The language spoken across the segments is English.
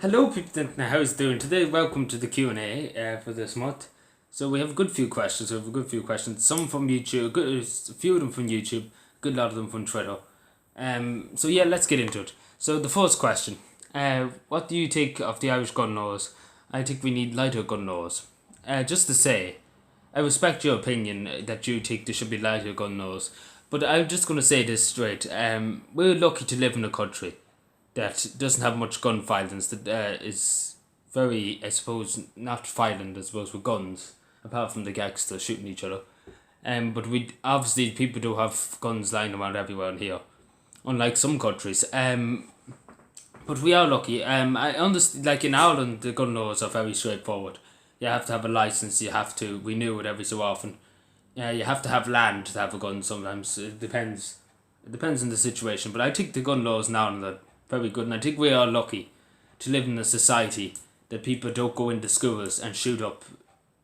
Hello, people. How's it doing today? Welcome to the Q&A for this month. So we have a good few questions. Some from YouTube, a few of them from YouTube, a good lot of them from Twitter. So yeah, let's get into it. So the first question: what do you think of the Irish gun laws? I think we need lighter gun laws. Just to say, I respect your opinion that you think there should be lighter gun laws, but I'm just going to say this straight. We're lucky to live in a country that doesn't have much gun violence, that is very, I suppose, not violent, I suppose, with guns, apart from the gangsters shooting each other. But we obviously people do have guns lying around everywhere in here, unlike some countries. But we are lucky. I understand, like in Ireland, the gun laws are very straightforward. You have to have a license. You have to renew it every so often. You have to have land to have a gun. Sometimes it depends. It depends on the situation. But I think the gun laws now are very good, and I think we are lucky to live in a society that people don't go into schools and shoot up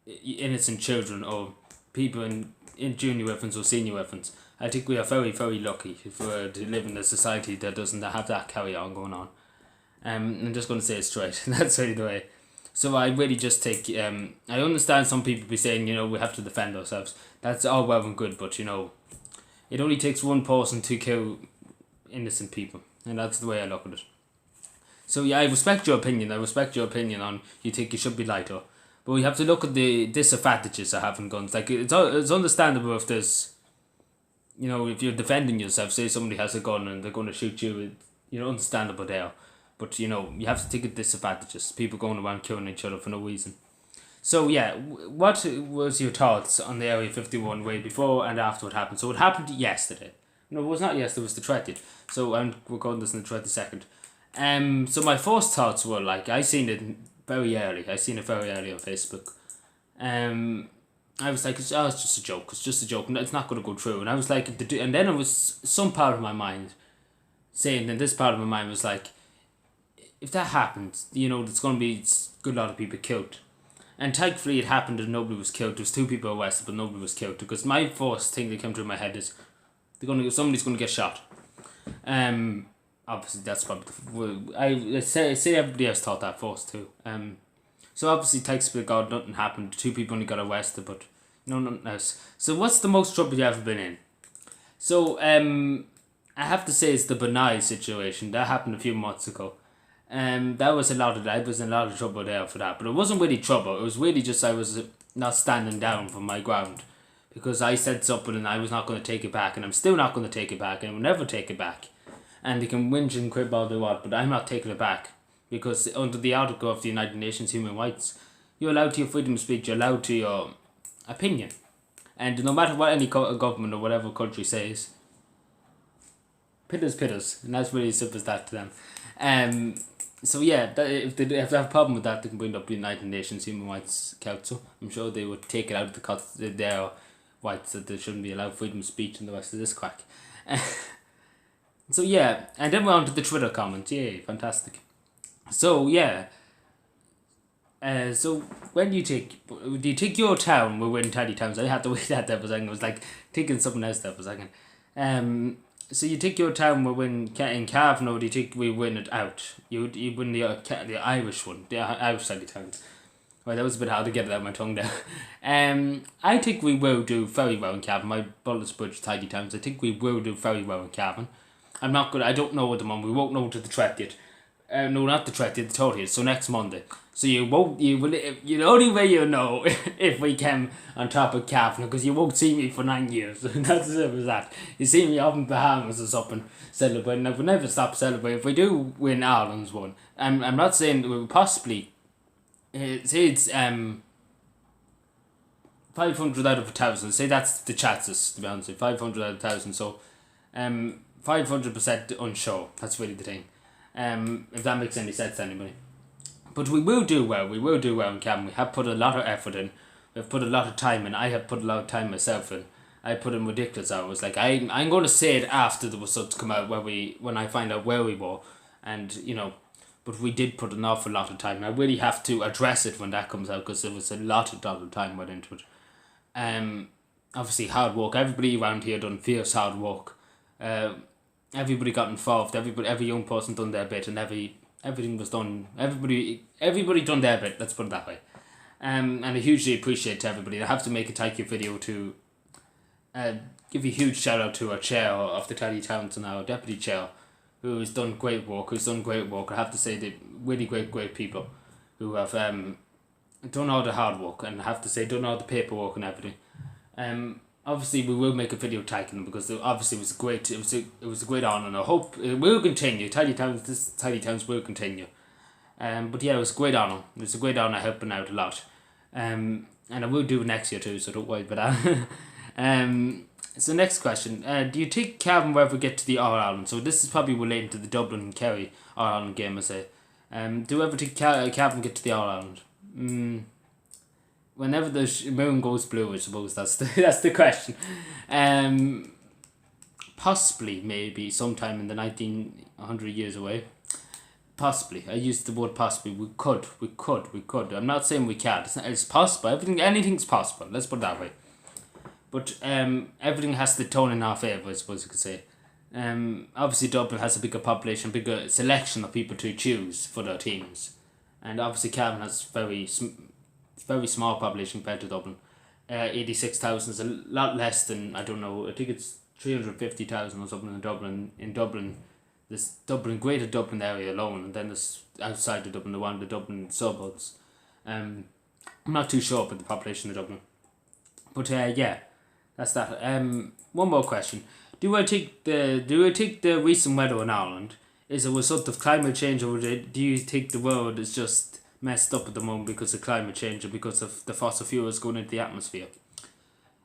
innocent children or people in junior weapons or senior weapons. I think we are very, very lucky to live in a society that doesn't have that carry on going on. I'm just going to say it straight. That's really the way. So I really just take. I understand some people be saying, we have to defend ourselves. That's all well and good, but it only takes one person to kill innocent people, and that's the way I look at it. So yeah, I respect your opinion. I respect your opinion on you think it should be lighter, but we have to look at the disadvantages of having guns. Like it's understandable if there's, if you're defending yourself. Say somebody has a gun and they're going to shoot you. Understandable there. But you have to take the disadvantages. People going around killing each other for no reason. So yeah, what was your thoughts on the Area 51 way before and after what happened? So it happened yesterday. No, it was not yesterday. It was the 20th. So I'm recording this on the 22nd. So my first thoughts were like I seen it very early. I seen it very early on Facebook. I was like, it's just a joke. It's just a joke. It's not going to go through. And I was like, and then it was some part of my mind saying, and this part of my mind was like, if that happens, there's going to be a good lot of people killed. And thankfully it happened and nobody was killed. There was 2 people arrested, but nobody was killed. Because my first thing that came through my head is somebody's going to get shot. Obviously that's probably I say everybody else thought that first too. So obviously thanks to God nothing happened. 2 people only got arrested, but nothing else. So what's the most trouble you ever been in? So I have to say it's the Benai situation that happened a few months ago. I was in a lot of trouble there for that, but it wasn't really trouble. It was really just I was not standing down from my ground because I said something and I was not going to take it back, and I'm still not going to take it back, and I will never take it back. And they can whinge and crib all they want, but I'm not taking it back because under the article of the United Nations Human Rights, you're allowed to your freedom of speech, you're allowed to your opinion, and no matter what any government or whatever country says, pitters, and that's really as simple as that to them. So yeah, if they have a problem with that, they can bring it up to the United Nations Human Rights Council. I'm sure they would take it out of their rights that they shouldn't be allowed freedom of speech and the rest of this crack. So yeah, and then we're on to the Twitter comments. Yay, fantastic. So yeah, so when do you think your town will win tiny towns? I had to wait that there for a second. I was like thinking something else there for a second. So you think your town will win in Cavan, or do you think we win it out? You win the Irish one, the Irish tiny towns. Well, that was a bit hard to get it out of my tongue there. I think we will do very well in Cavan. My Bullets Bridge tiny towns. I think we will do very well in Cavan. I'm not good. I don't know at the moment. We won't know to the 30th. No, not the 30th, the 30th. So next Monday. So you won't. You will. The only way you'll know if we come on top of Cavan, because you won't see me for 9 years. That's as simple as that. You see me up in Bahamas or something celebrating. I will never stop celebrating. If we do win Ireland's one, I'm not saying we will possibly. It's 500 out of 1,000. Say that's the chances, to be honest. 500 out of 1,000. So 500% unsure. That's really the thing. If that makes any sense to anybody. But we will do well. We will do well in Cavan. We have put a lot of effort in. We've put a lot of time in. I have put a lot of time myself in. I put in ridiculous hours. Like I'm going to say it after the results come out, when I find out where we were, and but we did put an awful lot of time. I really have to address it when that comes out because there was a lot of time went into it. Obviously hard work. Everybody around here done fierce hard work. Everybody got involved. Every young person done their bit, and every everything was done. Everybody done their bit. Let's put it that way. And I hugely appreciate to everybody. I have to make a thank you video to give a huge shout out to our chair of the Tally Towns and our deputy chair, who has done great work. I have to say, they're really great people who have done all the hard work, and I have to say done all the paperwork and everything. Obviously we will make a video thanking them, because obviously it was a great honour, and I hope it will continue. Tally Towns will continue. But yeah, it was a great honour. It was a great honour helping out a lot. And I will do it next year too, so don't worry about that. So next question. Do you think Cavan will ever get to the All-Ireland? So this is probably relating to the Dublin and Kerry All-Ireland game, I say. Do you ever think Cavan get to the All-Ireland? Whenever the moon goes blue, I suppose that's the question. Possibly, maybe, sometime in the 1900 years away. Possibly. I used the word possibly. We could. I'm not saying we can't. It's possible. Anything's possible. Let's put it that way. But everything has to turn in our favour, I suppose you could say. Obviously Dublin has a bigger population, bigger selection of people to choose for their teams. And obviously Cavan has very small population compared to Dublin. 86,000 is a lot less than, I don't know, I think it's 350,000 or something in Dublin. This Greater Dublin area alone, and then there's outside of Dublin, the Dublin suburbs. I'm not too sure about the population of Dublin. But yeah, that's that. One more question. Do I think the recent weather in Ireland is a result of climate change, or do you think the world is just messed up at the moment because of climate change and because of the fossil fuels going into the atmosphere?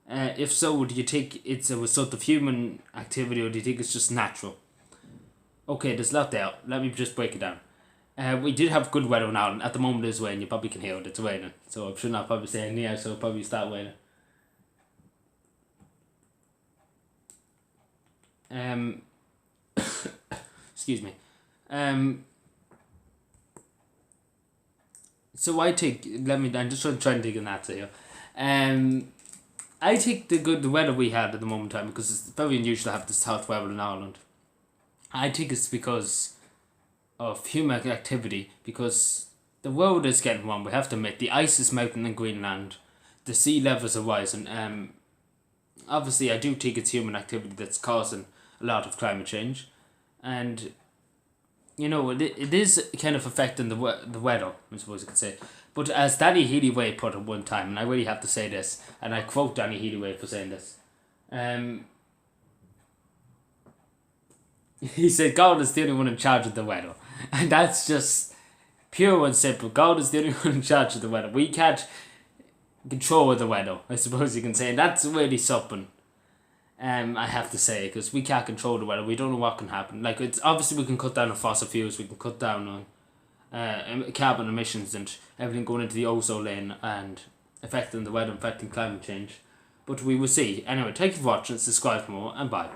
If so, do you think it's a result of human activity, or do you think it's just natural? Okay, there's a lot there. Let me just break it down. We did have good weather in Ireland. At the moment it's raining. You probably can hear it. It's raining. So I should not probably say anything else, so it'll probably start raining. Excuse me. So I think, I'm just trying to dig in that here. I think the weather we had at the moment in time, because it's very unusual to have this hot weather in Ireland, I think it's because of human activity, because the world is getting warm. We have to admit, the ice is melting in Greenland, the sea levels are rising. Obviously I do think it's human activity that's causing a lot of climate change, and you know, it is kind of affecting the weather, I suppose you could say. But as Danny Healy-Way put it one time, and I really have to say this, and I quote Danny Healy-Way for saying this, he said God is the only one in charge of the weather. And that's just pure and simple. God is the only one in charge of the weather. We can't control the weather, I suppose you can say. And that's really something, I have to say, because we can't control the weather. We don't know what can happen. Like, it's obviously we can cut down on fossil fuels, we can cut down on carbon emissions and everything going into the ozone lane and affecting the weather, affecting climate change. But we will see. Anyway, thank you for watching, subscribe for more, and bye.